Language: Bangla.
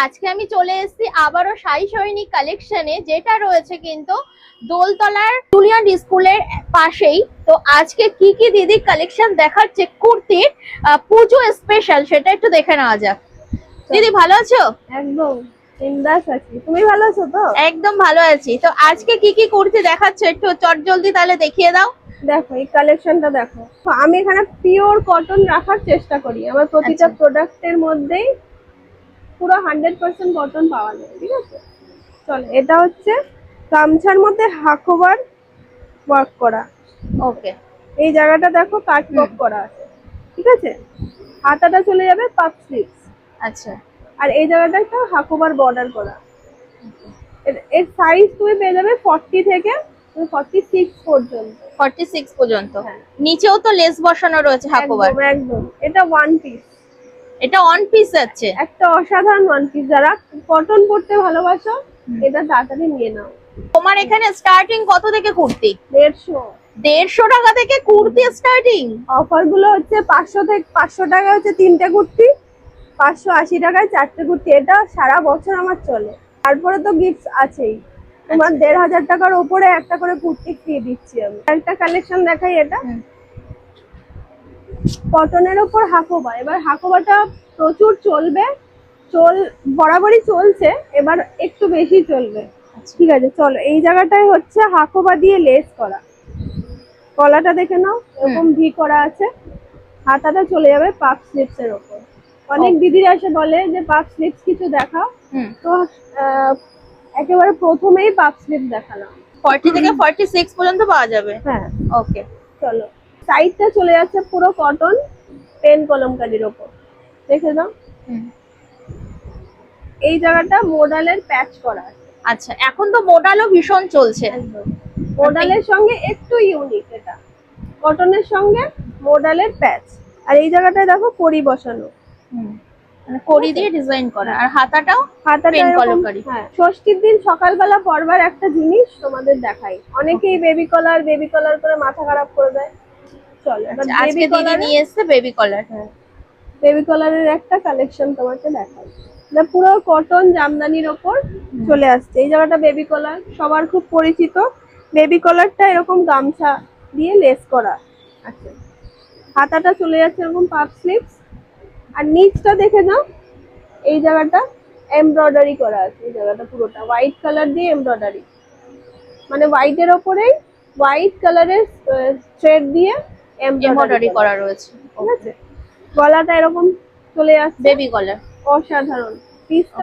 আজকে আমি চলে এসেছি আবারও সাই সৈনিক কালেকশনে, যেটা রয়েছে কিন্তু দোলতলার জুলিয়ান স্কুলের পাশেই। তো আজকে কি কি দিদি কালেকশন দেখাচ্ছে কুর্তির পুজো স্পেশাল, সেটা একটু দেখে নেওয়া যাক। দিদি ভালো আছো? একদম বিন্দাস আছি। তুমি ভালো আছো তো? একদম ভালো আছি। তো আজকে কি কি কুর্তি দেখাচ্ছ, একটু চটজলদি তাহলে দেখিয়ে দাও। দেখো এই কালেকশনটা দেখো। তো আমি এখানে পিওর কটন রাখার চেষ্টা করি। আমার প্রতিটা আচ্ছা। প্রোডাক্টের মধ্যেই পুরো 100% কটন পাওয়া যায়, ঠিক আছে? চলো, এটা হচ্ছে গামছার মধ্যে হাকোবার ওয়ার্ক করা। ওকে। এই জায়গাটা দেখো কাট ওয়ার্ক করা আছে, ঠিক আছে? হাতাটা চলে যাবে পাফ স্লিভস। আচ্ছা। আর এই জায়গাটা একটা হাকোবার বর্ডার করা। এর সাইজ তুমি পেয়ে যাবে 40 থেকে 46 পর্যন্ত। 46 পর্যন্ত। হ্যাঁ। নিচেও তো লেস বসানো রয়েছে হাকোবার। একদম একদম, এটা ওয়ান পিস। এটা অন পিস আছে। একটা অসাধারণ ওয়ান পিস। যারা কটন পরতে ভালোবাসো এটা তাড়াতাড়ি নিয়ে নাও। তোমার এখানে স্টার্টিং কত থেকে কুর্তি? 150। 150 টাকা থেকে কুর্তি স্টার্টিং। অফার গুলো হচ্ছে 500 থেকে 500 টাকা হচ্ছে 3টে কুর্তি, 580 টাকায় 4টে কুর্তি। এটা সারা বছর আমার চলে। তারপরে তো গিফট আছেই। তোমার 1500 টাকার উপরে একটা করে কুর্তি ফ্রি দিচ্ছি আমি। একটা কালেকশন দেখাই, এটা কটনের উপর হাকোবা। এবার হাকোবাটা প্রচুর চলবে, বরাবরই চলছে, এবার একটু বেশি চলবে। ঠিক আছে, চলো। এই জায়গাটায় হচ্ছে হাকোবা দিয়ে লেস করা। গলাটা দেখে নাও, এরকম ভি করা আছে। হাতাটা চলে যাবে পাফ স্লিভস এর উপর। অনেক দিদিরা এসে বলে যে পাফ স্লিভস কিছু দেখাও, তো একেবারে প্রথমেই পাফ স্লিভস দেখালাম। 40 থেকে 46 পর্যন্ত পাওয়া যাবে। হ্যাঁ, ওকে। চলো। সাইডটা চলে যাচ্ছে পুরো কটন পেন কলমকারীর ওপর, দেখে দাও। এই জায়গাটা মোডালের প্যাচ করা আছে। আচ্ছা, এখন তো মোডালও ভীষণ চলছে। একদম মোডালের সঙ্গে একটু ইউনিক, এটা কটনের সঙ্গে মোডালের প্যাচ। আর এই জায়গাটায় দেখো কড়ি বসানো, মানে কড়ি দিয়ে ডিজাইন করা। আর হাতাটাও হাতাটা পেন এরকম। কলমকারী। হ্যাঁ, ষষ্ঠীর দিন সকালবেলা পরবার একটা জিনিস তোমাদের দেখাই। অনেকেই বেবি কলার করে মাথা খারাপ করে দেয়। চলো, এবার আচ্ছা, আজকে দিদি নিয়ে এসেছে বেবি কলার। বেবি কলারের একটা কালেকশন তোমাকে দেখাই। এটা পুরো কটন জামদানির ওপর চলে আসছে। এই জায়গাটা বেবি কলার, সবার খুব পরিচিত। বেবি কলারটা এরকম গামছা দিয়ে লেস করা আছে। হাতাটা চলে যাচ্ছে এরকম পাফ স্লিভস। আর নিচটা দেখে নাও, এই জায়গাটা এমব্রয়ডারি করা আছে। এই জায়গাটা পুরোটা হোয়াইট কালার দিয়ে এমব্রয়ডারি, মানে হোয়াইটের ওপরেই হোয়াইট কালারের থ্রেড দিয়ে এমব্রয়ডারি করা রয়েছে। ঠিক আছে। গলাটা এরকম চলে আসছে বেবি কলার। অসাধারণ পিস।